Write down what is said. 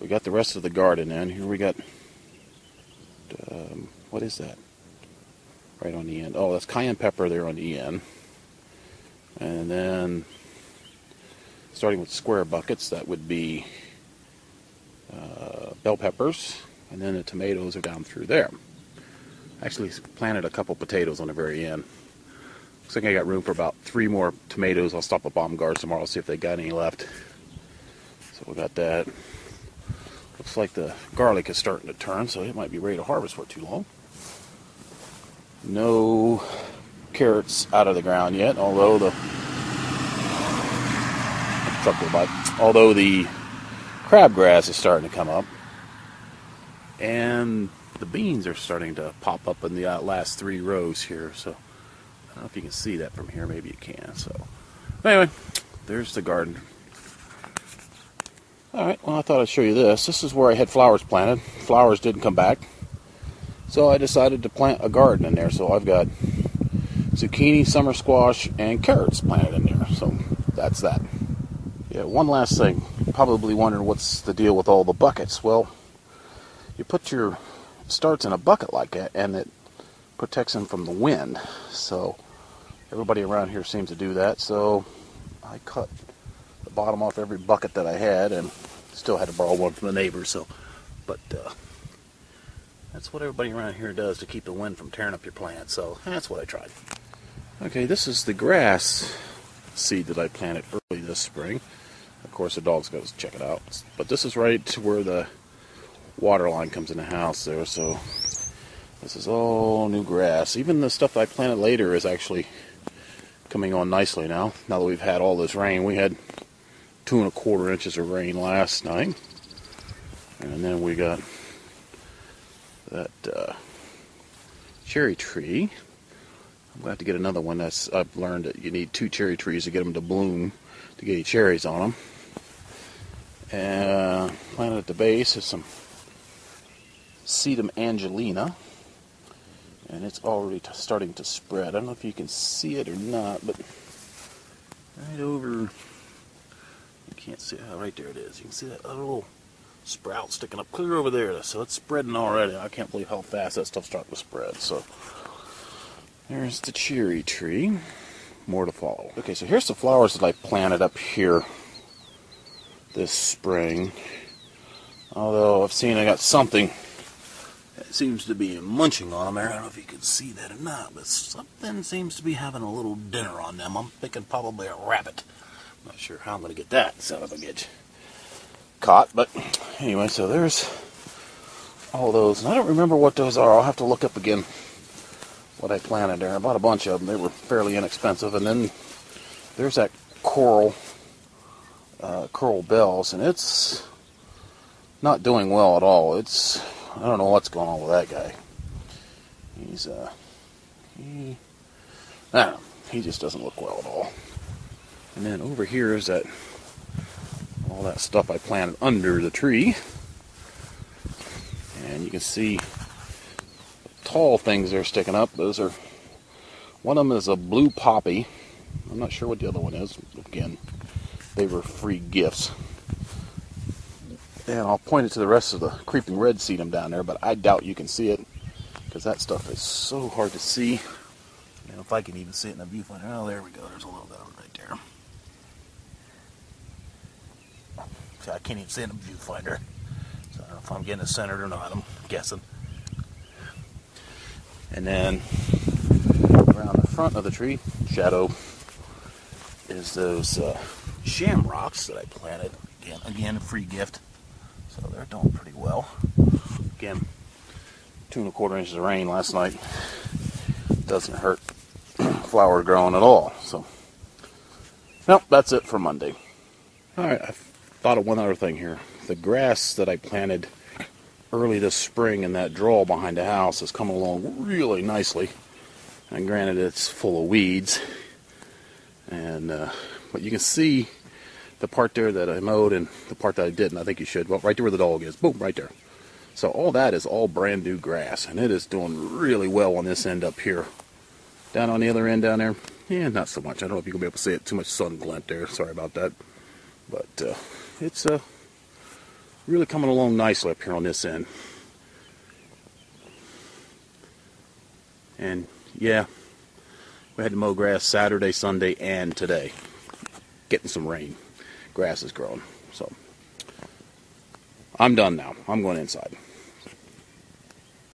we got the rest of the garden in. Here we got, what is that? Right on the end. Oh, that's cayenne pepper there on the end. And then, starting with square buckets, that would be bell peppers. And then the tomatoes are down through there. Actually planted a couple potatoes on the very end. Looks like I got room for about 3 more tomatoes. I'll stop at Bomb Guards tomorrow, see if they got any left. So we got that. Looks like the garlic is starting to turn, so it might be ready to harvest for too long. No carrots out of the ground yet, although the crabgrass is starting to come up. And the beans are starting to pop up in the last 3 rows here, so I don't know if you can see that from here. Maybe you can. So anyway, there's the garden. Alright, well, I thought I'd show you this. This is where I had flowers planted. Flowers didn't come back, so I decided to plant a garden in there. So I've got zucchini, summer squash, and carrots planted in there. So that's that. Yeah, one last thing. You're probably wondering what's the deal with all the buckets. Well, you put your starts in a bucket like that, and it protects them from the wind. So everybody around here seems to do that. So I cut the bottom off every bucket that I had, and still had to borrow one from the neighbors. So, but that's what everybody around here does to keep the wind from tearing up your plants. So that's what I tried. Okay, this is the grass seed that I planted early this spring. Of course, the dogs go check it out. But this is right to where the water line comes in the house there. So this is all new grass. Even the stuff that I planted later is actually coming on nicely now. Now that we've had all this rain, we had 2 1/4 inches of rain last night, and then we got that cherry tree. I'm glad to get another one. I've learned that you need 2 cherry trees to get them to bloom to get any cherries on them. And planted at the base is some Sedum Angelina, and it's already starting to spread. I don't know if you can see it or not, but right over, you can't see it. Oh, right there it is. You can see that little sprout sticking up clear over there. So it's spreading already. I can't believe how fast that stuff's starting to spread. So there's the cherry tree. More to follow. Okay, so here's the flowers that I planted up here this spring. Although I've seen I got something that seems to be munching on them there. I don't know if you can see that or not, but something seems to be having a little dinner on them. I'm thinking probably a rabbit. I'm not sure how I'm going to get that son of a bitch caught, but anyway, so there's all those. And I don't remember what those are. I'll have to look up again what I planted there. I bought a bunch of them. They were fairly inexpensive. And then there's that coral bells, and it's not doing well at all. I don't know what's going on with that guy. He just doesn't look well at all. And then over here is all that stuff I planted under the tree. And you can see tall things that are sticking up. One of them is a blue poppy. I'm not sure what the other one is. Again, they were free gifts. And I'll point it to the rest of the creeping red sedum down there, but I doubt you can see it because that stuff is so hard to see. And if I can even see it in the viewfinder. Oh, there we go. There's a little bit of it right there. See, I can't even see it in the viewfinder. So I don't know if I'm getting it centered or not. I'm guessing. And then around the front of the tree, shadow, is those shamrocks that I planted. Again, a free gift. So they're doing pretty well. Again, 2 1/4 inches of rain last night doesn't hurt flowers growing at all. So, well, that's it for Monday. All right, I thought of one other thing here. The grass that I planted early this spring in that draw behind the house is coming along really nicely. And granted, it's full of weeds, and but you can see the part there that I mowed and the part that I didn't. I think you should. Well, right there where the dog is. Boom, right there. So all that is all brand new grass, and it is doing really well on this end up here. Down on the other end down there, yeah, not so much. I don't know if you can be able to see it. Too much sun glint there. Sorry about that. But it's Really coming along nicely up here on this end. And yeah, we had to mow grass Saturday, Sunday, and today. Getting some rain. Grass is growing. So I'm done now. I'm going inside.